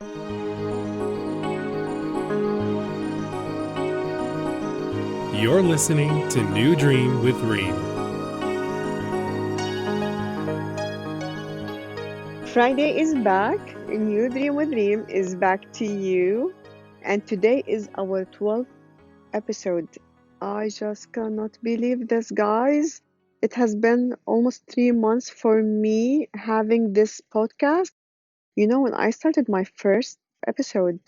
You're listening to New Dream with Reem. Friday is back. A new dream with Reem is back to you. And today is our 12th episode. I just cannot believe this, guys. It has been almost 3 months for me having this podcast. When I started my first episode,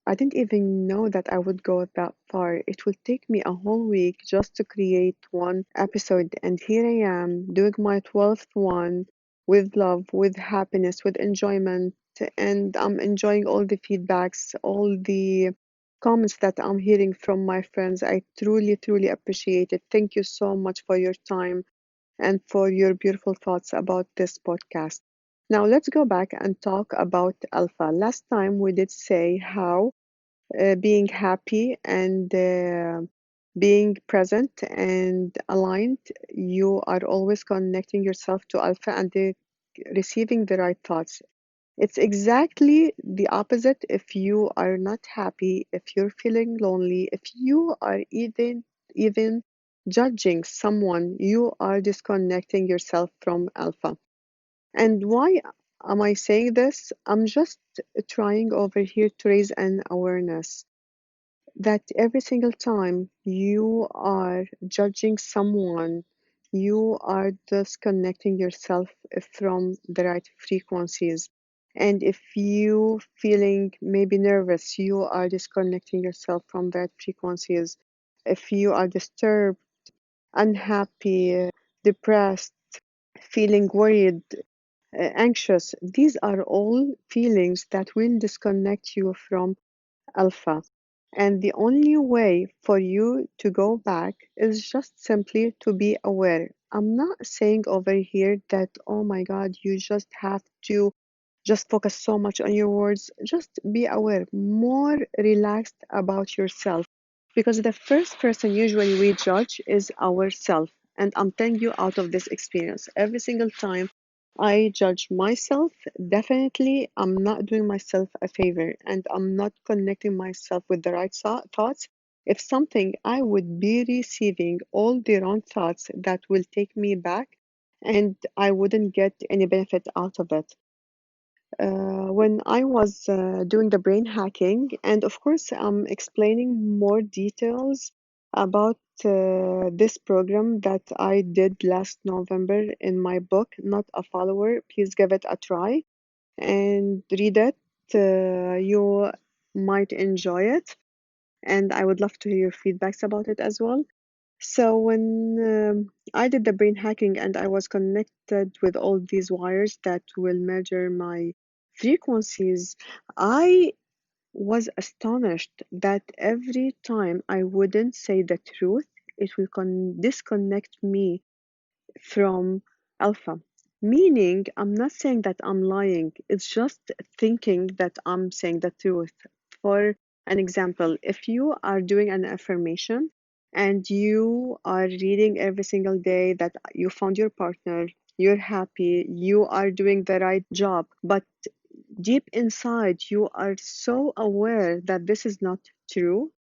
I didn't even know that I would go that far. It will take me a whole week just to create one episode, and here I am doing my 12th one with love, with happiness, with enjoyment, and I'm enjoying all the feedbacks, all the comments that I'm hearing from my friends. I truly, truly appreciate it. Thank you so much for your time and for your beautiful thoughts about this podcast. Now, let's go back and talk about Alpha. Last time we did say how being happy and being present and aligned, you are always connecting yourself to Alpha and receiving the right thoughts. It's exactly the opposite if you are not happy, if you're feeling lonely, if you are even judging someone, you are disconnecting yourself from Alpha. And why am I saying this? I'm just trying over here to raise an awareness that every single time you are judging someone, you are disconnecting yourself from the right frequencies. And if you feeling maybe nervous, you are disconnecting yourself from that frequencies. If you are disturbed, unhappy, depressed, feeling worried, anxious, these are all feelings that will disconnect you from Alpha. And the only way for you to go back is just simply to be aware. I'm not saying over here that, oh my God, you just have to just focus so much on your words. Just be aware, more relaxed about yourself. Because the first person usually we judge is ourselves. And I'm telling you out of this experience, every single time I judge myself, definitely I'm not doing myself a favor and I'm not connecting myself with the right thoughts. If something, I would be receiving all the wrong thoughts that will take me back and I wouldn't get any benefit out of it. When I was doing the brain hacking, and of course, I'm explaining more details about this program that I did last November in my book, Not a Follower. Please give it a try and read it. You might enjoy it, and I would love to hear your feedbacks about it as well. So when I did the brain hacking and I was connected with all these wires that will measure my frequencies, I was astonished that every time I wouldn't say the truth, it will disconnect me from alpha. Meaning, I'm not saying that I'm lying, it's just thinking that I'm saying the truth. For an example, if you are doing an affirmation and you are reading every single day that you found your partner, you're happy, you are doing the right job, but deep inside you are so aware that this is not true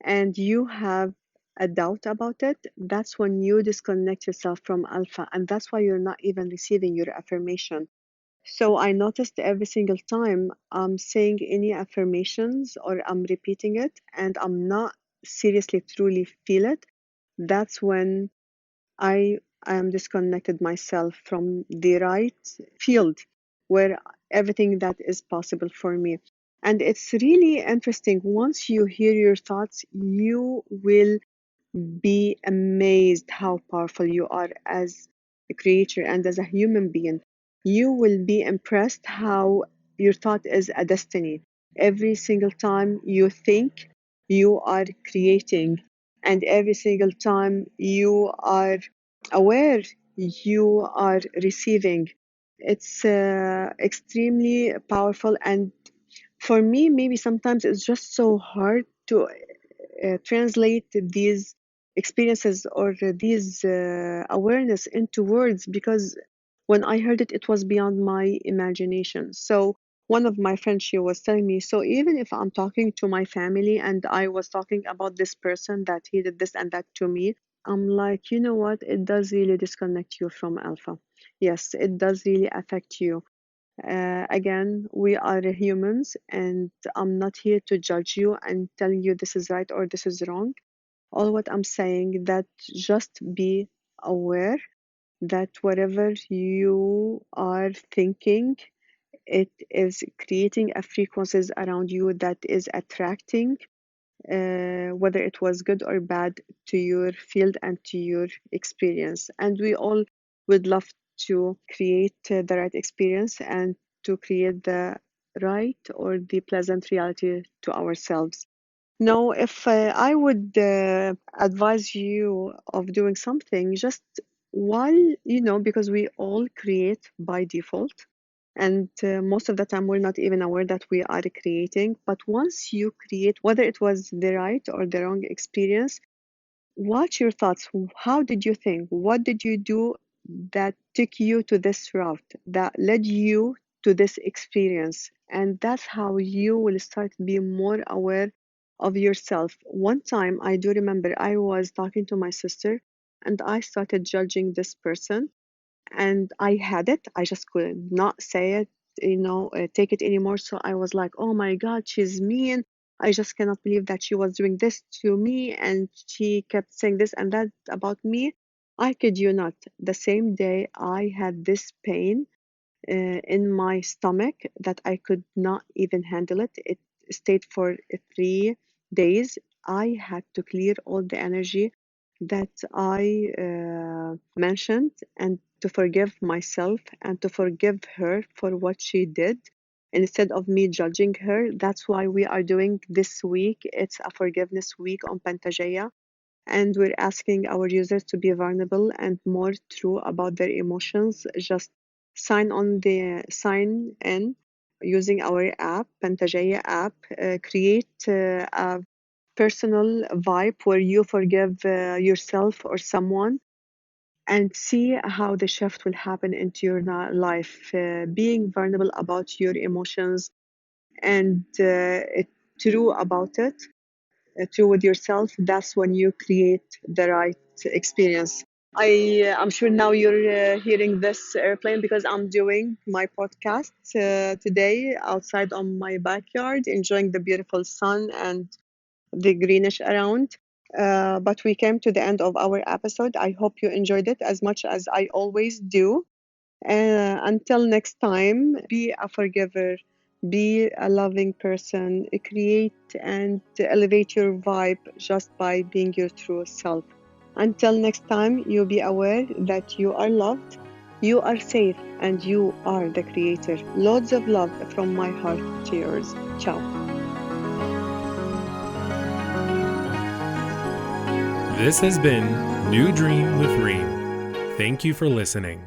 and you have a doubt about it, that's when you disconnect yourself from alpha. And that's why you're not even receiving your affirmation. So I noticed every single time I'm saying any affirmations or I'm repeating it and I'm not seriously truly feel it, that's when I am disconnected myself from the right field where everything that is possible for me. And it's really interesting. Once you hear your thoughts, you will be amazed how powerful you are as a creature and as a human being. You will be impressed how your thought is a destiny. Every single time you think, you are creating, and every single time you are aware, you are receiving. It's extremely powerful, and for me, maybe sometimes it's just so hard to translate these experiences or these awareness into words because when I heard it, it was beyond my imagination. So one of my friends, she was telling me, so even if I'm talking to my family and I was talking about this person that he did this and that to me, I'm like, you know what? It does really disconnect you from Alpha. Yes, it does really affect you. Again, we are humans, and I'm not here to judge you and telling you this is right or this is wrong. All what I'm saying that just be aware that whatever you are thinking, it is creating a frequencies around you that is attracting, whether it was good or bad, to your field and to your experience. And we all would love to create the right experience and to create the right or the pleasant reality to ourselves. No, if I would advise you of doing something, just while, because we all create by default, and most of the time we're not even aware that we are creating. But once you create, whether it was the right or the wrong experience, what's your thoughts? How did you think? What did you do that took you to this route, that led you to this experience? And that's how you will start to be more aware of yourself. One time, I do remember I was talking to my sister and I started judging this person, and I had it. I just could not say it, take it anymore. So I was like, oh my God, she's mean. I just cannot believe that she was doing this to me and she kept saying this and that about me. I kid you not. The same day I had this pain in my stomach that I could not even handle it. It stayed for 3 days. I had to clear all the energy that I mentioned, and to forgive myself and to forgive her for what she did instead of me judging her. That's why we are doing this week. It's a forgiveness week on Pantageya, and we're asking our users to be vulnerable and more true about their emotions. Just sign in using our app, Pantageya app. Create a personal vibe where you forgive yourself or someone, and see how the shift will happen into your life. Being vulnerable about your emotions and true about it, true with yourself, that's when you create the right experience. I'm sure now you're hearing this airplane because I'm doing my podcast today outside on my backyard, enjoying the beautiful sun and the greenish around. But we came to the end of our episode. I hope you enjoyed it as much as I always do. Until next time, be a forgiver, be a loving person, create and elevate your vibe just by being your true self. Until next time, you be aware that you are loved, you are safe, and you are the creator. Loads of love from my heart to yours. Ciao. This has been New Dream with Reem. Thank you for listening.